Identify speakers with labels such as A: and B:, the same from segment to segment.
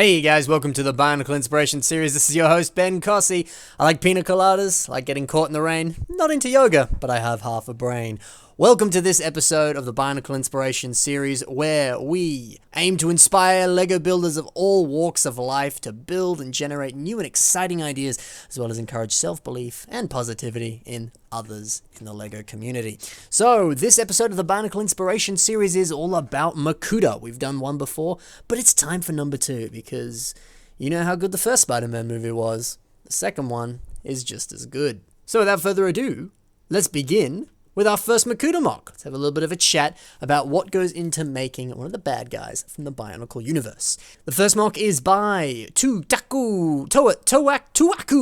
A: Hey you guys, welcome to the Bionicle Inspiration Series. This is your host, Ben Cossey. I like pina coladas, I like getting caught in the rain. Not into yoga, but I have half a brain. Welcome to this episode of the Bionicle Inspiration Series, where we aim to inspire LEGO builders of all walks of life to build and generate new and exciting ideas, as well as encourage self-belief and positivity in others in the LEGO community. So, this episode of the Bionicle Inspiration Series is all about Makuta. We've done one before, but it's time for number 2, because you know how good the first Spider-Man movie was. The second one is just as good. So without further ado, let's begin with our first Makuta mock. Let's have a little bit of a chat about what goes into making one of the bad guys from the Bionicle universe. The first mock is by Tuaku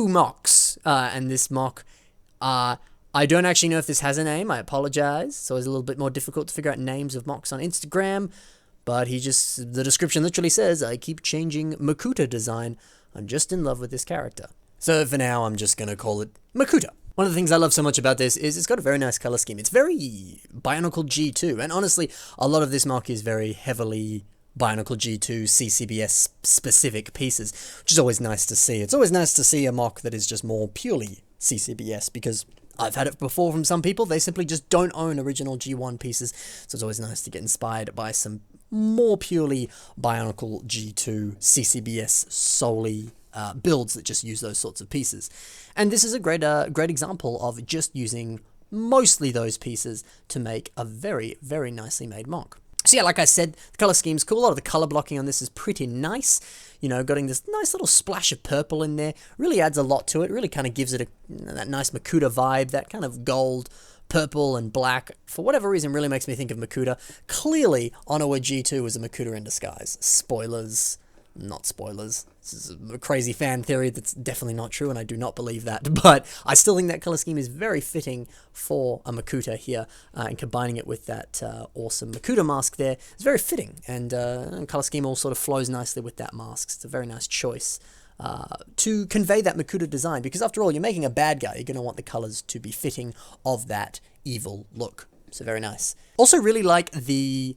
A: Mocks, and this mock, I don't actually know if this has a name, I apologize. It's always a little bit more difficult to figure out names of mocks on Instagram, but the description literally says, I keep changing Makuta design, I'm just in love with this character. So for now, I'm just going to call it Makuta. One of the things I love so much about this is it's got a very nice color scheme. It's very Bionicle G2, and honestly, a lot of this mock is very heavily Bionicle G2 CCBS specific pieces, which is always nice to see. It's always nice to see a mock that is just more purely CCBS, because I've had it before from some people, they simply just don't own original G1 pieces, so it's always nice to get inspired by some more purely Bionicle G2 CCBS solely builds that just use those sorts of pieces. And this is a great example of just using mostly those pieces to make a very, very nicely made mock. So yeah, like I said, the color scheme's cool. A lot of the color blocking on this is pretty nice. You know, getting this nice little splash of purple in there really adds a lot to it. Really kind of gives it that nice Makuta vibe, that kind of gold, purple, and black. For whatever reason, really makes me think of Makuta. Clearly, Onawa G2 is a Makuta in disguise. Spoilers. Not spoilers. This is a crazy fan theory that's definitely not true, and I do not believe that, but I still think that color scheme is very fitting for a Makuta here, and combining it with that awesome Makuta mask there is very fitting, and color scheme all sort of flows nicely with that mask. It's a very nice choice to convey that Makuta design, because after all, you're making a bad guy, you're going to want the colors to be fitting of that evil look. So very nice. Also really like the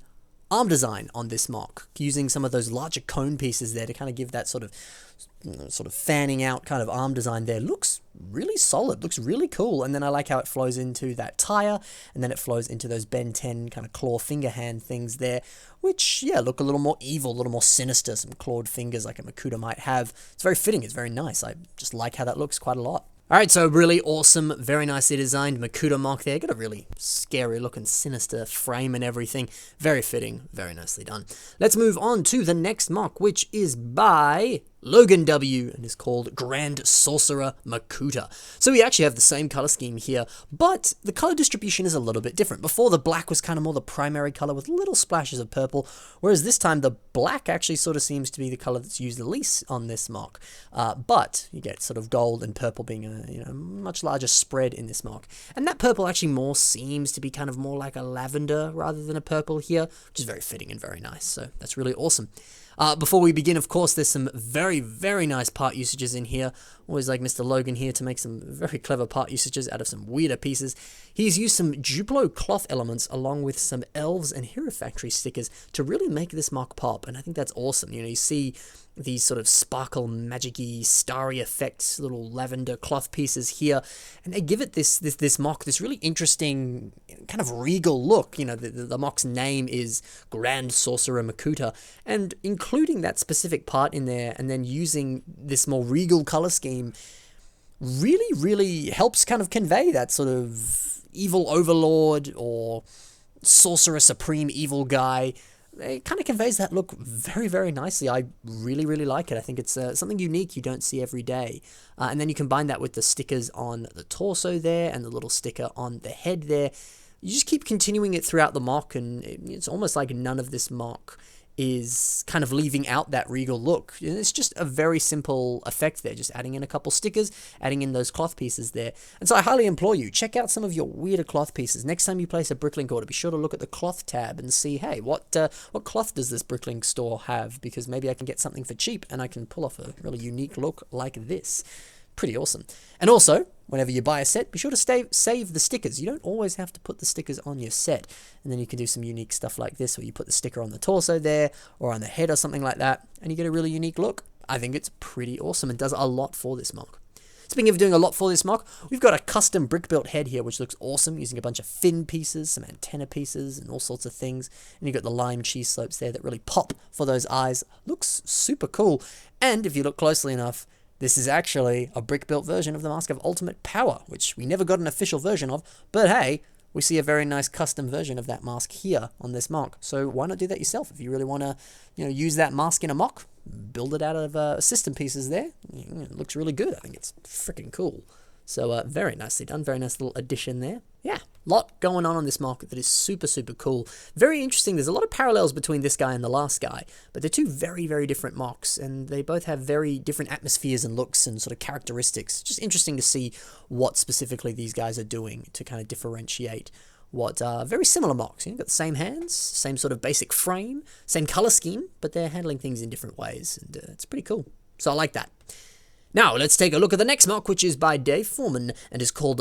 A: arm design on this mock, using some of those larger cone pieces there to kind of give that sort of fanning out kind of arm design there. Looks really solid, looks really cool. And then I like how it flows into that tire, and then it flows into those Ben 10 kind of claw finger hand things there, which, yeah, look a little more evil, a little more sinister, some clawed fingers like a Makuta might have. It's very fitting, it's very nice. I just like how that looks quite a lot. Alright, so really awesome, very nicely designed Makuta mock there. Got a really scary looking, sinister frame and everything. Very fitting, very nicely done. Let's move on to the next mock, which is by Logan W, and is called Grand Sorcerer Makuta. So we actually have the same color scheme here, but the color distribution is a little bit different. Before, the black was kind of more the primary color with little splashes of purple, whereas this time the black actually sort of seems to be the color that's used the least on this mock. But you get sort of gold and purple being a much larger spread in this mock. And that purple actually more seems to be kind of more like a lavender rather than a purple here, which is very fitting and very nice. So that's really awesome. Before we begin, of course, there's some very, very nice part usages in here. Always like Mr. Logan here to make some very clever part usages out of some weirder pieces. He's used some Duplo cloth elements along with some Elves and Hero Factory stickers to really make this mock pop, and I think that's awesome. You know, you see these sort of sparkle, magic-y, starry effects, little lavender cloth pieces here, and they give it this mock, this really interesting, kind of regal look. You know, the mock's name is Grand Sorcerer Makuta, and including that specific part in there, and then using this more regal color scheme, really, really helps kind of convey that sort of evil overlord or sorcerer supreme evil guy. It kind of conveys that look very, very nicely. I really, really like it. I think it's something unique you don't see every day. And then you combine that with the stickers on the torso there and the little sticker on the head there. You just keep continuing it throughout the mock, and it's almost like none of this mock is kind of leaving out that regal look. It's just a very simple effect there, just adding in a couple stickers, adding in those cloth pieces there. And so I highly implore you, check out some of your weirder cloth pieces. Next time you place a Bricklink order, be sure to look at the cloth tab and see, hey, what cloth does this Bricklink store have? Because maybe I can get something for cheap and I can pull off a really unique look like this. Pretty awesome. And also, whenever you buy a set, be sure to save the stickers. You don't always have to put the stickers on your set. And then you can do some unique stuff like this, where you put the sticker on the torso there, or on the head or something like that, and you get a really unique look. I think it's pretty awesome and does a lot for this mock. Speaking of doing a lot for this mock, we've got a custom brick-built head here, which looks awesome, using a bunch of fin pieces, some antenna pieces, and all sorts of things. And you've got the lime cheese slopes there that really pop for those eyes. Looks super cool. And if you look closely enough, this is actually a brick-built version of the Mask of Ultimate Power, which we never got an official version of, but hey, we see a very nice custom version of that mask here on this mock. So why not do that yourself? If you really want to, use that mask in a mock, build it out of system pieces there. It looks really good. I think it's freaking cool. So very nicely done. Very nice little addition there. Yeah, lot going on this mock that is super, super cool. Very interesting. There's a lot of parallels between this guy and the last guy, but they're two very, very different mocks, and they both have very different atmospheres and looks and sort of characteristics. Just interesting to see what specifically these guys are doing to kind of differentiate what are very similar mocks. You've got the same hands, same sort of basic frame, same color scheme, but they're handling things in different ways, and it's pretty cool. So I like that. Now, let's take a look at the next mock, which is by Dave Foreman, and is called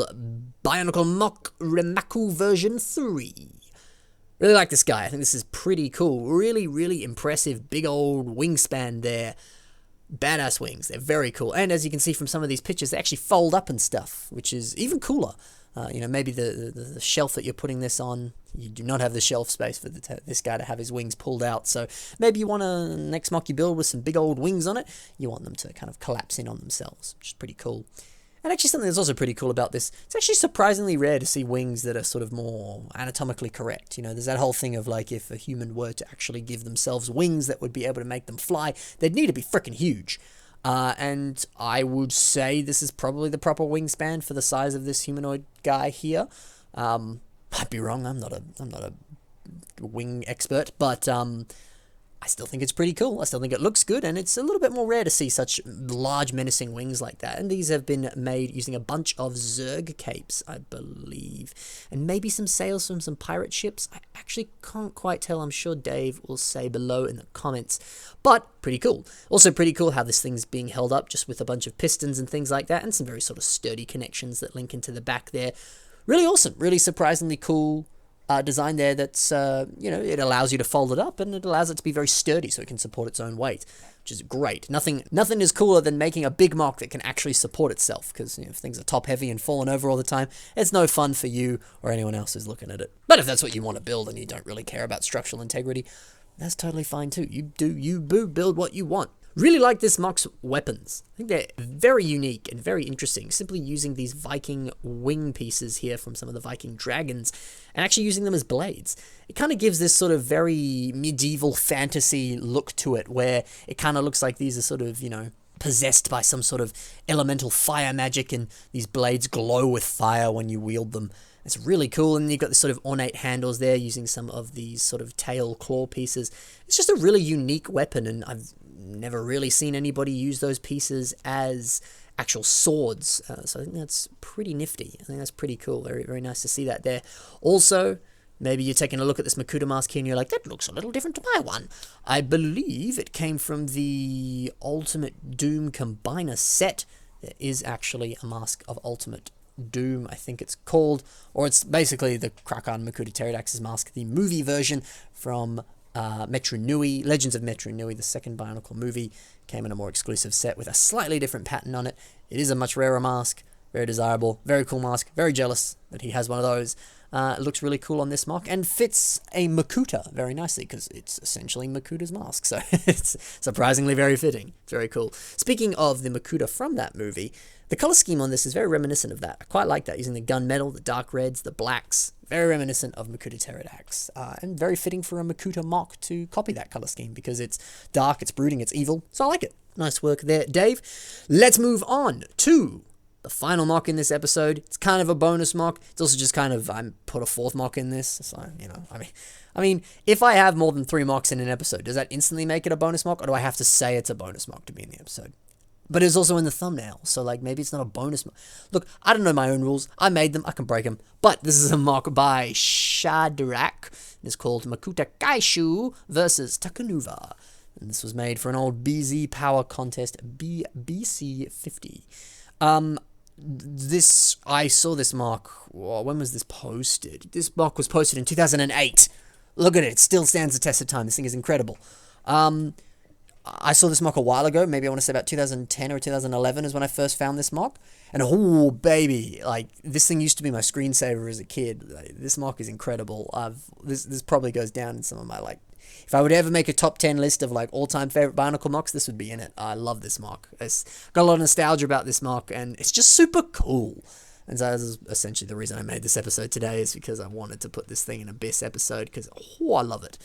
A: Bionicle Amok Remaku version 3. Really like this guy. I think this is pretty cool. Really, really impressive big old wingspan there. Badass wings. They're very cool. And as you can see from some of these pictures, they actually fold up and stuff, which is even cooler. Maybe the shelf that you're putting this on, you do not have the shelf space for this guy to have his wings pulled out. So maybe you want a next mock you build with some big old wings on it, you want them to kind of collapse in on themselves, which is pretty cool. And actually something that's also pretty cool about this, it's actually surprisingly rare to see wings that are sort of more anatomically correct. There's that whole thing of like, if a human were to actually give themselves wings that would be able to make them fly, they'd need to be freaking huge. And I would say this is probably the proper wingspan for the size of this humanoid guy here. Might be wrong. I'm not a wing expert, but I still think it's pretty cool. I still think it looks good, and it's a little bit more rare to see such large menacing wings like that. And these have been made using a bunch of Zerg capes, I believe, and maybe some sails from some pirate ships. I actually can't quite tell. I'm sure Dave will say below in the comments, but pretty cool. Also pretty cool how this thing's being held up just with a bunch of pistons and things like that, and some very sort of sturdy connections that link into the back there. Really awesome, really surprisingly cool design there that's, it allows you to fold it up, and it allows it to be very sturdy so it can support its own weight, which is great. Nothing is cooler than making a big mock that can actually support itself, because if things are top heavy and falling over all the time, it's no fun for you or anyone else who's looking at it. But if that's what you want to build and you don't really care about structural integrity, that's totally fine too. You build what you want. Really like this mock's weapons. I think they're very unique and very interesting. Simply using these Viking wing pieces here from some of the Viking dragons and actually using them as blades. It kind of gives this sort of very medieval fantasy look to it, where it kind of looks like these are sort of, possessed by some sort of elemental fire magic, and these blades glow with fire when you wield them. It's really cool, and you've got this sort of ornate handles there using some of these sort of tail claw pieces. It's just a really unique weapon, and I've never really seen anybody use those pieces as actual swords, so I think that's pretty nifty. I think that's pretty cool. Very, very nice to see that there. Also, maybe you're taking a look at this Makuta mask here and you're like, that looks a little different to my one. I believe it came from the Ultimate Doom Combiner set. There is actually a Mask of Ultimate Doom, I think it's called, or it's basically the Krakan Makuta Pterodax's mask, the movie version from Metru Nui, Legends of Metru Nui, the second Bionicle movie, came in a more exclusive set with a slightly different pattern on it. It is a much rarer mask, very desirable, very cool mask, very jealous that he has one of those. It looks really cool on this mock and fits a Makuta very nicely because it's essentially Makuta's mask, so it's surprisingly very fitting. It's very cool. Speaking of the Makuta from that movie, the color scheme on this is very reminiscent of that. I quite like that, using the gunmetal, the dark reds, the blacks. Very reminiscent of Makuta Pterodax, and very fitting for a Makuta mock to copy that color scheme because it's dark, it's brooding, it's evil, so I like it. Nice work there, Dave. Let's move on to the final mock in this episode. It's kind of a bonus mock. It's also just kind of, I put a fourth mock in this, so, I mean, if I have more than 3 mocks in an episode, does that instantly make it a bonus mock, or do I have to say it's a bonus mock to be in the episode? But it's also in the thumbnail, so maybe it's not a bonus mock. Look, I don't know my own rules. I made them, I can break them. But this is a mock by Shadrach. It's called Makuta Kishu versus Takanuva. And this was made for an old BZ Power Contest BC50. I saw this mock. When was this posted? This mock was posted in 2008. Look at it. It still stands the test of time. This thing is incredible. I saw this mock a while ago. Maybe I want to say about 2010 or 2011 is when I first found this mock. And oh, baby, like, this thing used to be my screensaver as a kid. Like, this mock is incredible. This probably goes down in some of my, like, if I would ever make a top 10 list of, like, all-time favorite Bionicle mocks, this would be in it. I love this mock. It's got a lot of nostalgia about this mock, and it's just super cool. And so this is essentially the reason I made this episode today, is because I wanted to put this thing in a Biss episode, because, oh, I love it.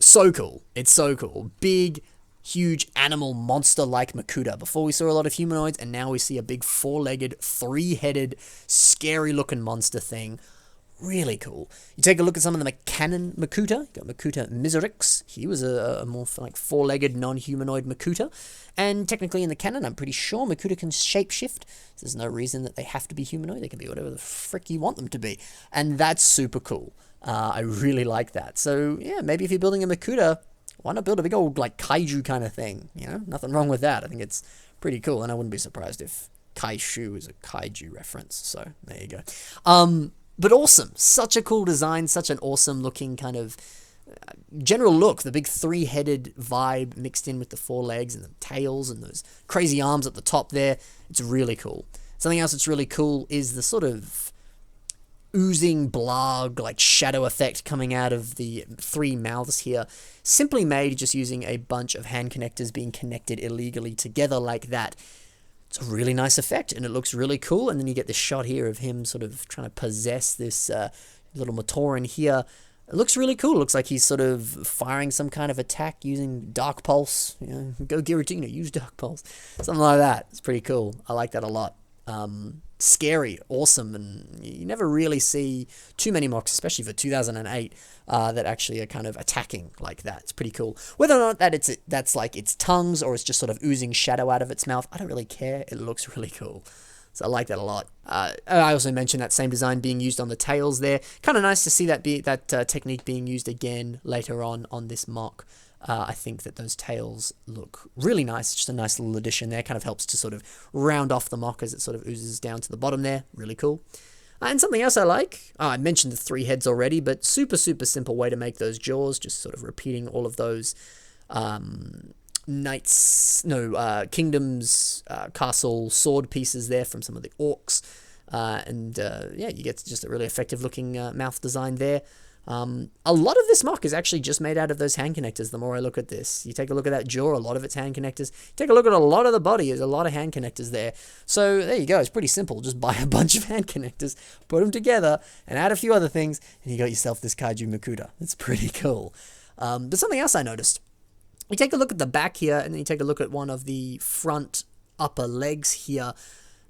A: So cool. It's so cool. Big, huge animal monster like Makuta. Before we saw a lot of humanoids, and now we see a big four-legged, three-headed, scary-looking monster thing. Really cool. You take a look at some of the canon Makuta. You got Makuta Miserix. He was a more like four-legged, non-humanoid Makuta. And technically in the canon, I'm pretty sure Makuta can shapeshift. So there's no reason that they have to be humanoid. They can be whatever the frick you want them to be. And that's super cool. I really like that. So yeah, maybe if you're building a Makuta, why not build a big old like kaiju kind of thing? You know, nothing wrong with that. I think it's pretty cool. And I wouldn't be surprised if Kaishu is a kaiju reference. So there you go. But awesome. Such a cool design. Such an awesome looking kind of general look. The big three-headed vibe mixed in with the four legs and the tails and those crazy arms at the top there. It's really cool. Something else that's really cool is the sort of oozing blarg, like shadow effect coming out of the three mouths here. Simply made just using a bunch of hand connectors being connected illegally together like that. It's a really nice effect, and it looks really cool. And then you get this shot here of him sort of trying to possess this little Matoran here. It looks really cool. It looks like he's sort of firing some kind of attack using Dark Pulse. You know, go Giratina, use Dark Pulse. Something like that. It's pretty cool. I like that a lot. Scary, awesome, and you never really see too many mocks, especially for 2008, that actually are kind of attacking like that. It's pretty cool. Whether or not that's like its tongues or it's just sort of oozing shadow out of its mouth, I don't really care. It looks really cool. So I like that a lot. I also mentioned that same design being used on the tails there. Kind of nice to see that technique being used again later on this mock. I think that those tails look really nice. Just a nice little addition there. Kind of helps to sort of round off the mock as it sort of oozes down to the bottom there. Really cool. And something else I like, I mentioned the three heads already, but super, super simple way to make those jaws. Just sort of repeating all of those kingdoms, castle, sword pieces there from some of the orcs. Yeah, you get just a really effective looking mouth design there. A lot of this mock is actually just made out of those hand connectors. The more I look at this, you take a look at that jaw, a lot of it's hand connectors. Take a look at a lot of the body, there's a lot of hand connectors there. So there you go. It's pretty simple. Just buy a bunch of hand connectors, put them together, and add a few other things, and you got yourself this Kaiju Makuta. It's pretty cool. But something else I noticed. You take a look at the back here, and then you take a look at one of the front upper legs here.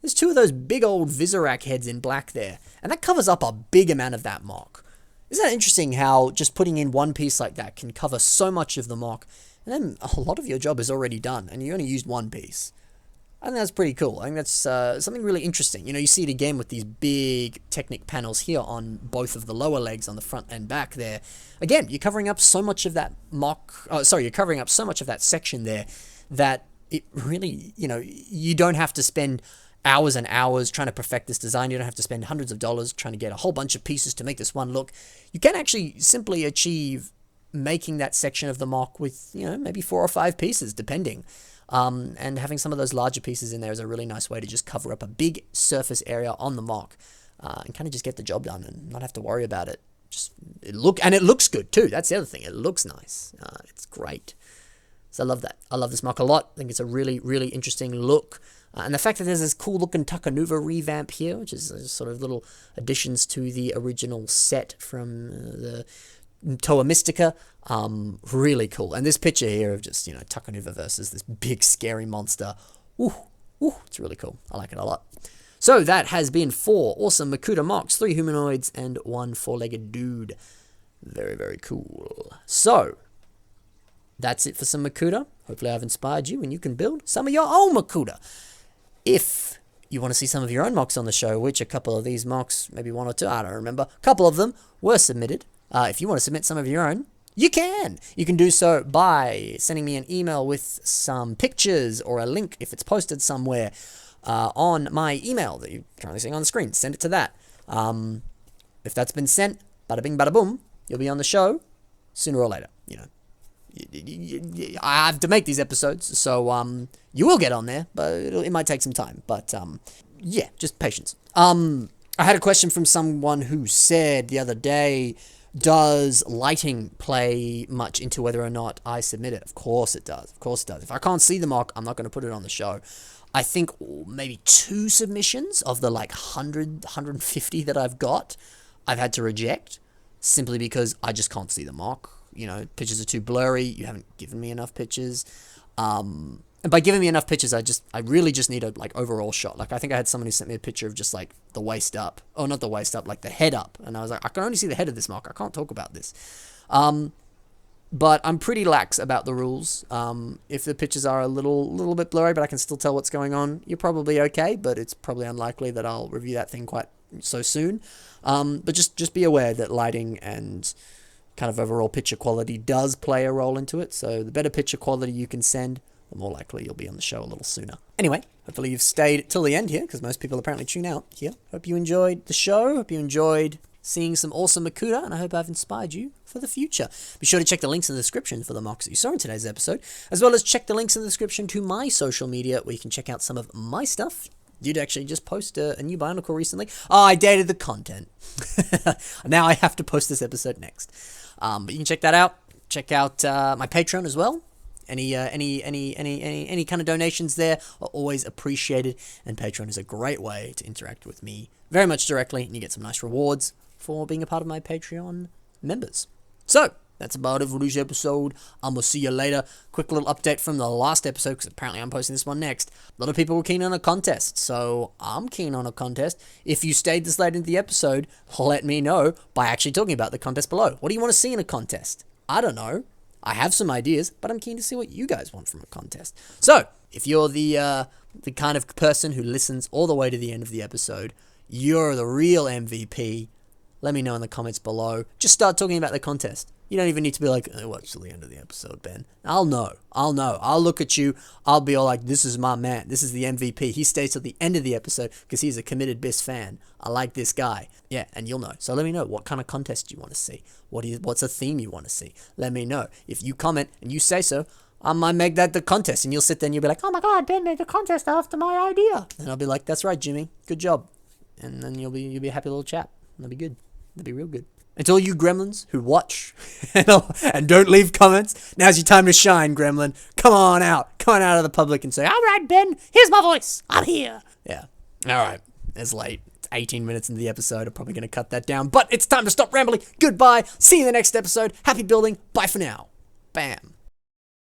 A: There's two of those big old Visorak heads in black there, and that covers up a big amount of that mock. Isn't that interesting how just putting in one piece like that can cover so much of the mock, and then a lot of your job is already done, and you only used one piece? I think that's pretty cool. I think that's something really interesting. You know, you see it again with these big Technic panels here on both of the lower legs on the front and back there. Again, you're covering up so much of that you're covering up so much of that section there that it really, you know, you don't have to spend hours and hours trying to perfect this design. You don't have to spend hundreds of dollars trying to get a whole bunch of pieces to make this one look. You can actually simply achieve making that section of the mock with, you know, maybe 4 or 5 pieces, depending. And having some of those larger pieces in there is a really nice way to just cover up a big surface area on the mock and kind of just get the job done and not have to worry about it. It looks good too. That's the other thing. It looks nice. It's great. So I love that. I love this mock a lot. I think it's a really, really interesting look. And the fact that there's this cool looking Takanuva revamp here, which is sort of little additions to the original set from the Toa Mystica, really cool. And this picture here of just, you know, Takanuva versus this big scary monster, it's really cool. I like it a lot. So that has been 4 awesome Makuta mocks, 3 humanoids and 1 4-legged dude. Very, very cool. So that's it for some Makuta. Hopefully I've inspired you and you can build some of your own Makuta. If you want to see some of your own mocks on the show, which a couple of these mocks, maybe 1 or 2, I don't remember, a couple of them were submitted. If you want to submit some of your own, You can. You can do so by sending me an email with some pictures or a link if it's posted somewhere on my email that you're currently seeing on the screen. Send it to that. If that's been sent, bada bing, bada boom, you'll be on the show sooner or later. You know, I have to make these episodes, so you will get on there, but it might take some time. But yeah, just patience. I had a question from someone who said the other day, does lighting play much into whether or not I submit it? Of course it does. Of course it does. If I can't see the mock, I'm not going to put it on the show. I think maybe 2 submissions of the like 100, 150 that I've got, I've had to reject simply because I just can't see the mock. You know, pictures are too blurry. You haven't given me enough pictures. And by giving me enough pictures, I really just need a like overall shot. Like I think I had someone who sent me a picture of just like the waist up. Oh, not the waist up, like the head up. And I was like, I can only see the head of this mock. I can't talk about this. But I'm pretty lax about the rules. If the pictures are a little bit blurry, but I can still tell what's going on, you're probably okay, but it's probably unlikely that I'll review that thing quite so soon. But just be aware that lighting and kind of overall picture quality does play a role into it. So the better picture quality you can send, the more likely you'll be on the show a little sooner. Anyway, hopefully you've stayed till the end here, because most people apparently tune out here. Hope you enjoyed the show. Hope you enjoyed seeing some awesome Makuta, and I hope I've inspired you for the future. Be sure to check the links in the description for the mocks that you saw in today's episode, as well as check the links in the description to my social media, where you can check out some of my stuff. Did actually just post a new Bionicle recently. Oh, I dated the content. Now I have to post this episode next. But you can check that out. Check out my Patron as well. Any kind of donations there are always appreciated, and Patreon is a great way to interact with me very much directly, and you get some nice rewards for being a part of my Patreon members. So, that's about it for this episode. I'm going to see you later. Quick little update from the last episode, because apparently I'm posting this one next. A lot of people were keen on a contest, so I'm keen on a contest. If you stayed this late into the episode, let me know by actually talking about the contest below. What do you want to see in a contest? I don't know. I have some ideas, but I'm keen to see what you guys want from a contest. So, if you're the kind of person who listens all the way to the end of the episode, you're the real MVP. Let me know in the comments below. Just start talking about the contest. You don't even need to be like, oh, watch till the end of the episode, Ben. I'll know. I'll look at you. I'll be all like, this is my man. This is the MVP. He stays till the end of the episode because he's a committed Biss fan. I like this guy. Yeah, and you'll know. So let me know what kind of contest you want to see. What's a theme you want to see? Let me know. If you comment and you say so, I might make that the contest. And you'll sit there and you'll be like, oh my God, Ben made the contest after my idea. And I'll be like, that's right, Jimmy. Good job. And then you'll be a happy little chap. That'll be good. That'll be real good. And to all you gremlins who watch and don't leave comments, now's your time to shine, gremlin. Come on out. Come on out of the public and say, all right, Ben, here's my voice. I'm here. Yeah. All right. It's late. It's 18 minutes into the episode. I'm probably going to cut that down. But it's time to stop rambling. Goodbye. See you in the next episode. Happy building. Bye for now. Bam.